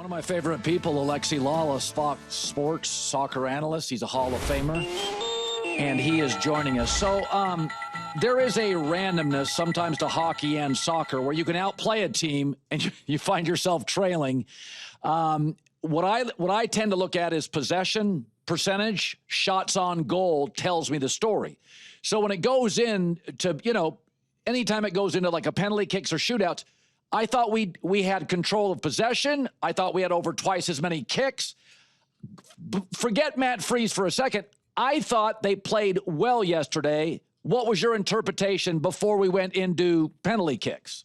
One of my favorite people, Alexi Lalas, Fox Sports soccer analyst. He's a Hall of Famer, and he is joining us. So there is a randomness sometimes to hockey and soccer where you can outplay a team and you find yourself trailing. What I tend to look at is possession percentage, shots on goal tells me the story. So when it goes in to, anytime it goes into like a penalty kicks or shootouts, I thought we had control of possession. I thought we had over twice as many kicks. Forget Matt Freese for a second. I thought they played well yesterday. What was your interpretation before we went into penalty kicks?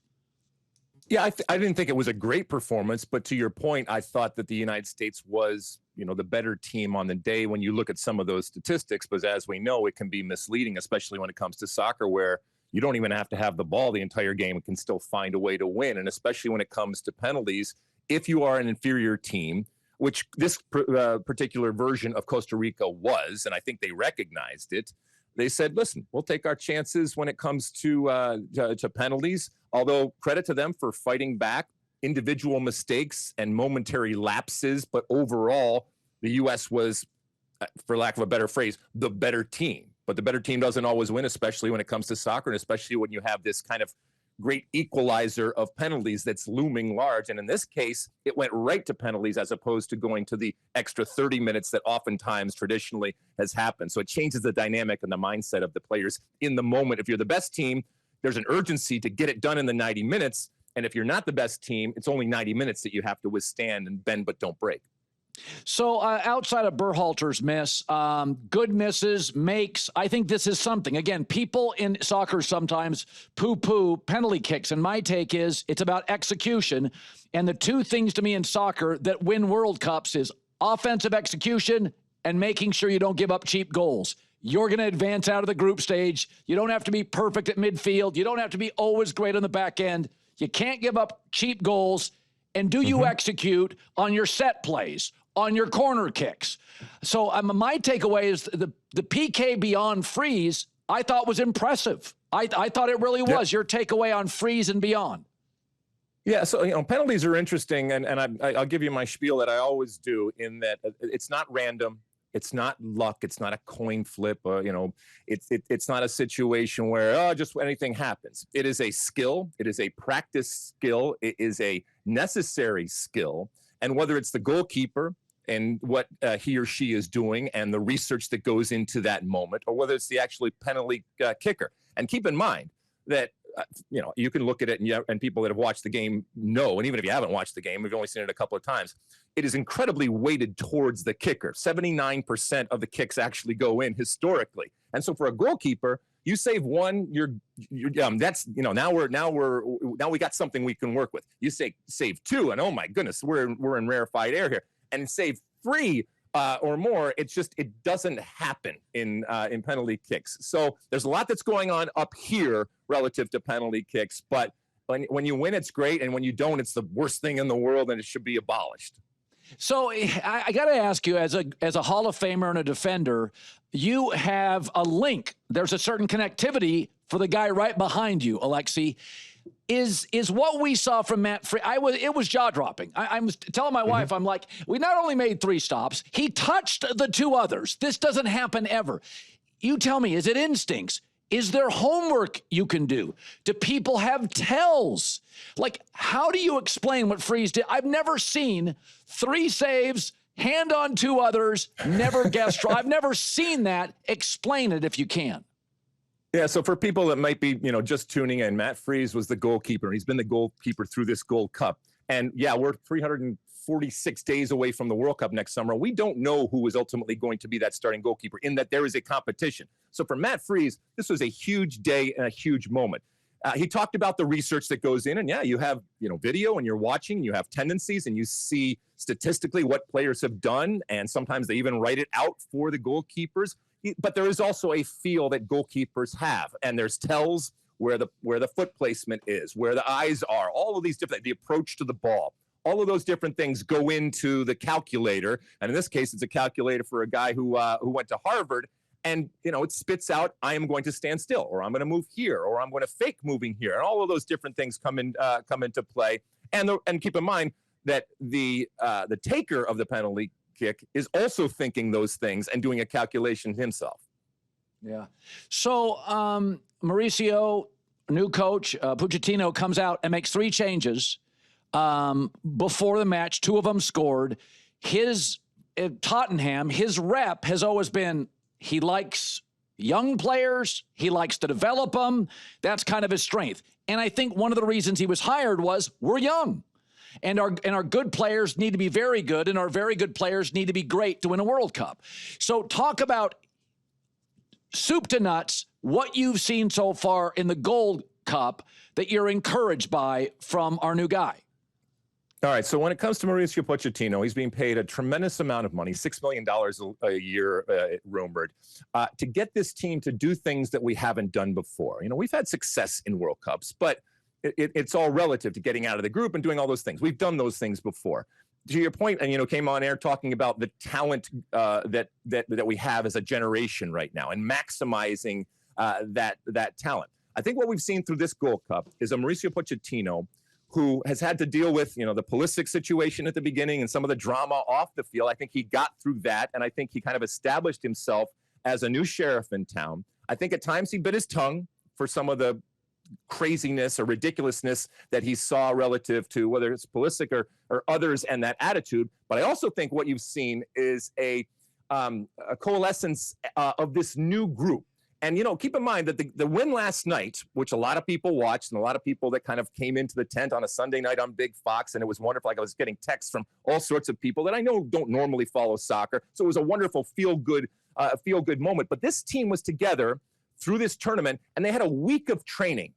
Yeah, I didn't think it was a great performance, but to your point, I thought that the United States was, the better team on the day when you look at some of those statistics. But as we know, it can be misleading, especially when it comes to soccer, where you don't even have to have the ball the entire game and can still find a way to win. And especially when it comes to penalties, if you are an inferior team, which this particular version of Costa Rica was, and I think they recognized it, they said, listen, we'll take our chances when it comes to penalties. Although credit to them for fighting back, individual mistakes and momentary lapses. But overall, the U.S. was, for lack of a better phrase, the better team. But the better team doesn't always win, especially when it comes to soccer, and especially when you have this kind of great equalizer of penalties that's looming large. And in this case, it went right to penalties as opposed to going to the extra 30 minutes that oftentimes traditionally has happened. So it changes the dynamic and the mindset of the players in the moment. If you're the best team, there's an urgency to get it done in the 90 minutes. And if you're not the best team, it's only 90 minutes that you have to withstand and bend but don't break. So outside of Berhalter's miss, good misses, makes, I think this is something. Again, people in soccer sometimes poo-poo penalty kicks, and my take is it's about execution. And the two things to me in soccer that win World Cups is offensive execution and making sure you don't give up cheap goals. You're going to advance out of the group stage. You don't have to be perfect at midfield. You don't have to be always great on the back end. You can't give up cheap goals. And do you execute on your set plays, on your corner kicks? So my takeaway is the PK beyond Freeze, I thought was impressive. I thought it really was. Your takeaway on Freeze and beyond. Yeah, so, penalties are interesting, and I'll give you my spiel that I always do, in that it's not random. It's not luck. It's not a coin flip. It's not a situation where, just anything happens. It is a skill. It is a practice skill. It is a necessary skill. And whether it's the goalkeeper and what he or she is doing and the research that goes into that moment, or whether it's the actually penalty kicker. And keep in mind that, you can look at it and people that have watched the game know, and even if you haven't watched the game, we've only seen it a couple of times, it is incredibly weighted towards the kicker. 79% of the kicks actually go in historically. And so for a goalkeeper, you save one, that's, now we got something we can work with. You save two, and oh my goodness, we're in rarefied air here. And save three or more, it doesn't happen in penalty kicks. So there's a lot that's going on up here relative to penalty kicks, but when you win, it's great, and when you don't, it's the worst thing in the world, and it should be abolished. So I got to ask you, as a Hall of Famer and a defender, you have a link. There's a certain connectivity for the guy right behind you, Alexi. Is what we saw from Matt Freese, it was jaw-dropping. I was telling my wife, I'm like, we not only made 3 stops, he touched the 2 others. This doesn't happen ever. You tell me, is it instincts? Is there homework you can do? Do people have tells? Like, how do you explain what Freese did? I've never seen 3 saves, hand on 2 others, never guessed. I've never seen that. Explain it if you can. Yeah, so for people that might be, just tuning in, Matt Freese was the goalkeeper. He's been the goalkeeper through this Gold Cup. And yeah, we're 346 days away from the World Cup next summer. We don't know who is ultimately going to be that starting goalkeeper, in that there is a competition. So for Matt Freese, this was a huge day and a huge moment. He talked about the research that goes in, and yeah, you have, video, and you're watching, you have tendencies, and you see statistically what players have done, and sometimes they even write it out for the goalkeepers. But there is also a feel that goalkeepers have, and there's tells where the foot placement is, where the eyes are, all of these different, the approach to the ball, all of those different things go into the calculator. And in this case, it's a calculator for a guy who went to Harvard, and it spits out, I am going to stand still, or I'm going to move here, or I'm going to fake moving here, and all of those different things come into play. And keep in mind, that the taker of the penalty kick is also thinking those things and doing a calculation himself. Yeah. So Mauricio, new coach, Pochettino comes out and makes 3 changes before the match. 2 of them scored. Tottenham, his rep has always been he likes young players. He likes to develop them. That's kind of his strength. And I think one of the reasons he was hired was we're young. And our good players need to be very good, and our very good players need to be great to win a World Cup. So talk about soup to nuts, what you've seen so far in the Gold Cup that you're encouraged by from our new guy. All right, so when it comes to Mauricio Pochettino, he's being paid a tremendous amount of money, $6 million a year, rumored, to get this team to do things that we haven't done before. You know, we've had success in World Cups, but it's all relative to getting out of the group and doing all those things. We've done those things before. To your point, and came on air talking about the talent that we have as a generation right now, and maximizing that talent. I think what we've seen through this Gold Cup is a Mauricio Pochettino who has had to deal with the Pulisic situation at the beginning and some of the drama off the field. I think he got through that, and I think he kind of established himself as a new sheriff in town. I think at times he bit his tongue for some of the craziness or ridiculousness that he saw relative to whether it's Pulisic or others and that attitude. But I also think what you've seen is a coalescence of this new group. And, keep in mind that the win last night, which a lot of people watched and a lot of people that kind of came into the tent on a Sunday night on Big Fox, and it was wonderful. Like I was getting texts from all sorts of people that I know don't normally follow soccer. So it was a wonderful feel-good moment. But this team was together through this tournament, and they had a week of training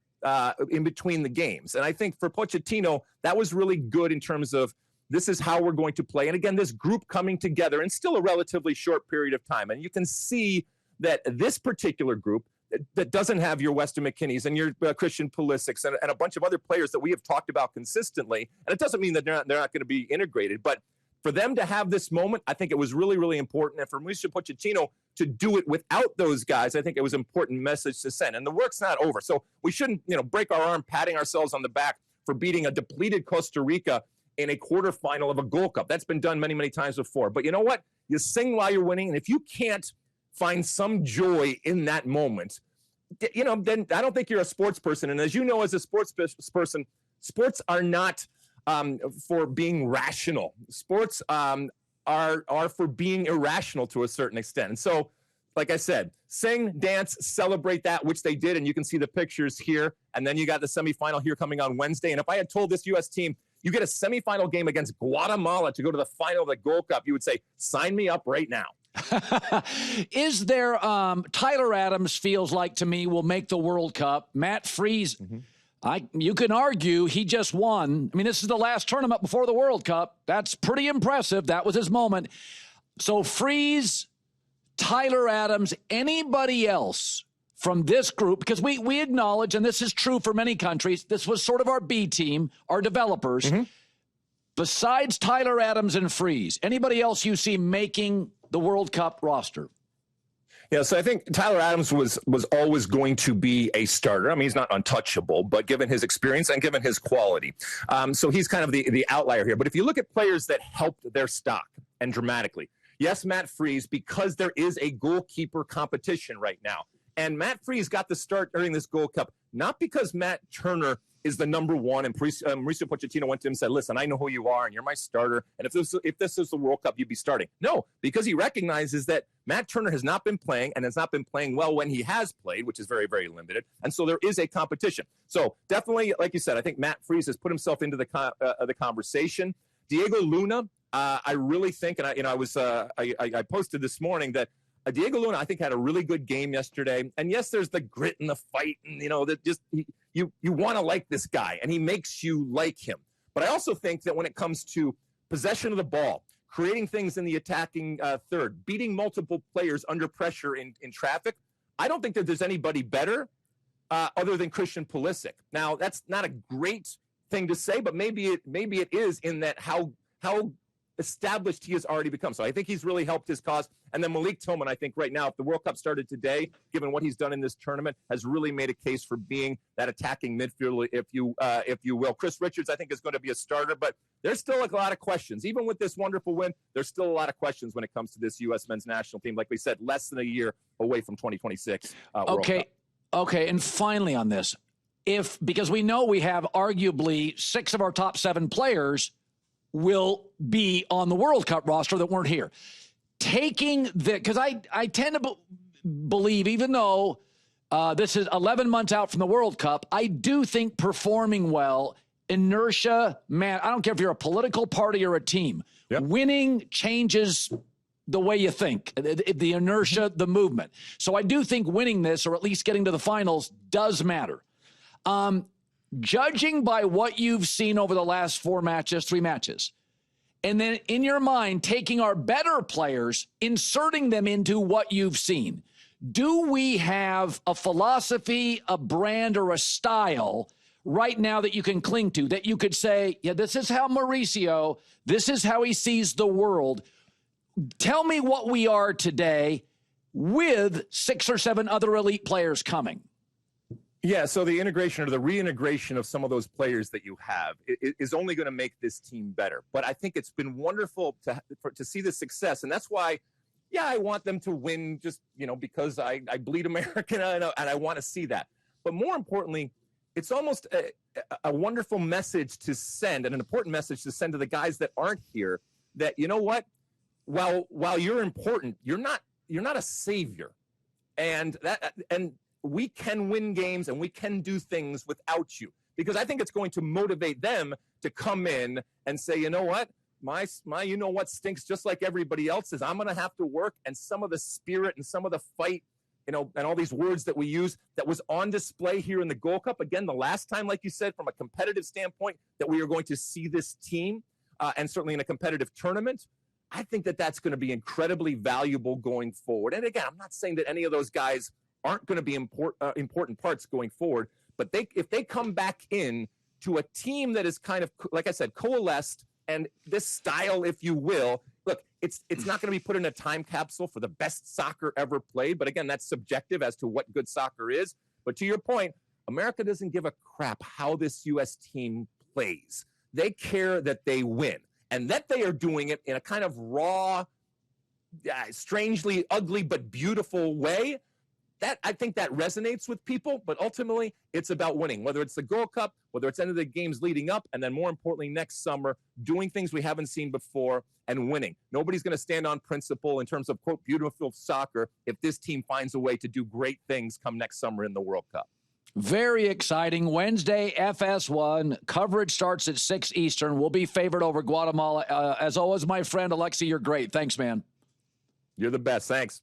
in between the games. And I think for Pochettino, that was really good in terms of this is how we're going to play. And again, this group coming together in still a relatively short period of time. And you can see that this particular group that doesn't have your Weston McKennies and your Christian Pulisics and a bunch of other players that we have talked about consistently. And it doesn't mean that they're not going to be integrated, but for them to have this moment, I think it was really, really important. And for Mauricio Pochettino to do it without those guys, I think it was an important message to send. And the work's not over. So we shouldn't, break our arm patting ourselves on the back for beating a depleted Costa Rica in a quarterfinal of a Gold Cup. That's been done many, many times before. But you know what? You sing while you're winning. And if you can't find some joy in that moment, then I don't think you're a sports person. And as you know, as a sports person, sports are not for being rational. Sports are for being irrational to a certain extent. And so, like I said, sing, dance, celebrate that, which they did. And you can see the pictures here. And then you got the semifinal here coming on Wednesday. And if I had told this U.S. team, you get a semifinal game against Guatemala to go to the final of the Gold Cup, you would say, sign me up right now. Is there Tyler Adams feels like to me will make the World Cup. Matt Freese, you can argue he just won. I mean, this is the last tournament before the World Cup. That's pretty impressive. That was his moment. So Freese, Tyler Adams, anybody else from this group, because we acknowledge, and this is true for many countries, this was sort of our B team, our developers. Besides Tyler Adams and Freese, anybody else you see making the World Cup roster? Yeah, so I think Tyler Adams was always going to be a starter. I mean, he's not untouchable, but given his experience and given his quality. So he's kind of the outlier here. But if you look at players that helped their stock and dramatically, yes, Matt Freese, because there is a goalkeeper competition right now. And Matt Freese got the start during this Gold Cup, not because Matt Turner is the number one, and Mauricio Pochettino went to him and said, listen, I know who you are, and you're my starter, and if this is the World Cup, you'd be starting. No, because he recognizes that Matt Turner has not been playing, and has not been playing well when he has played, which is very, very limited, and so there is a competition. So definitely, like you said, I think Matt Freese has put himself into the conversation. Diego Luna, I really think, and I posted this morning that Diego Luna, I think, had a really good game yesterday. And yes, there's the grit and the fight, and that just you want to like this guy, and he makes you like him. But I also think that when it comes to possession of the ball, creating things in the attacking third, beating multiple players under pressure in traffic, I don't think that there's anybody better other than Christian Pulisic. Now, that's not a great thing to say, but maybe it is in that how established he has already become. So I think he's really helped his cause. And then Malik Tillman, I think right now, if the World Cup started today, given what he's done in this tournament, has really made a case for being that attacking midfielder, if you will. Chris Richards, I think, is going to be a starter, but there's still a lot of questions. Even with this wonderful win, there's still a lot of questions when it comes to this U.S. men's national team. Like we said, less than a year away from 2026 World Cup. Okay, and finally on this, because we know we have arguably 6 of our top 7 players will be on the World Cup roster that weren't here. Because I tend to believe, even though this is 11 months out from the World Cup, I do think performing well, inertia, man, I don't care if you're a political party or a team, winning changes the way you think, the inertia, the movement. So I do think winning this, or at least getting to the finals, does matter. Judging by what you've seen over the last 3 matches, and then in your mind, taking our better players, inserting them into what you've seen, do we have a philosophy, a brand, or a style right now that you can cling to, that you could say, yeah, this is how Mauricio, this is how he sees the world. Tell me what we are today with 6 or 7 other elite players coming. Yeah, so the integration or the reintegration of some of those players that you have is only going to make this team better. But I think it's been wonderful to see the success, and that's why, yeah, I want them to win just, because I bleed American and I want to see that. But more importantly, it's almost a wonderful message to send, and an important message to send to the guys that aren't here, that, you know what, while you're important, you're not a savior, and we can win games and we can do things without you, because I think it's going to motivate them to come in and say, you know what, my stinks just like everybody else's. I'm going to have to work, and some of the spirit and some of the fight, and all these words that we use that was on display here in the Gold Cup. Again, the last time, like you said, from a competitive standpoint, that we are going to see this team, and certainly in a competitive tournament, I think that that's going to be incredibly valuable going forward. And again, I'm not saying that any of those guys aren't going to be important parts going forward, but if they come back in to a team that is kind of, like I said, coalesced, and this style, if you will, look, it's not going to be put in a time capsule for the best soccer ever played, but again, that's subjective as to what good soccer is. But to your point, America doesn't give a crap how this U.S. team plays. They care that they win, and that they are doing it in a kind of raw, strangely ugly but beautiful way. I think that resonates with people, but ultimately it's about winning, whether it's the Gold Cup, whether it's any of the games leading up, and then more importantly, next summer, doing things we haven't seen before and winning. Nobody's going to stand on principle in terms of, quote, beautiful soccer if this team finds a way to do great things come next summer in the World Cup. Very exciting. Wednesday, FS1. Coverage starts at 6 Eastern. We'll be favored over Guatemala. As always, my friend, Alexi, you're great. Thanks, man. You're the best. Thanks.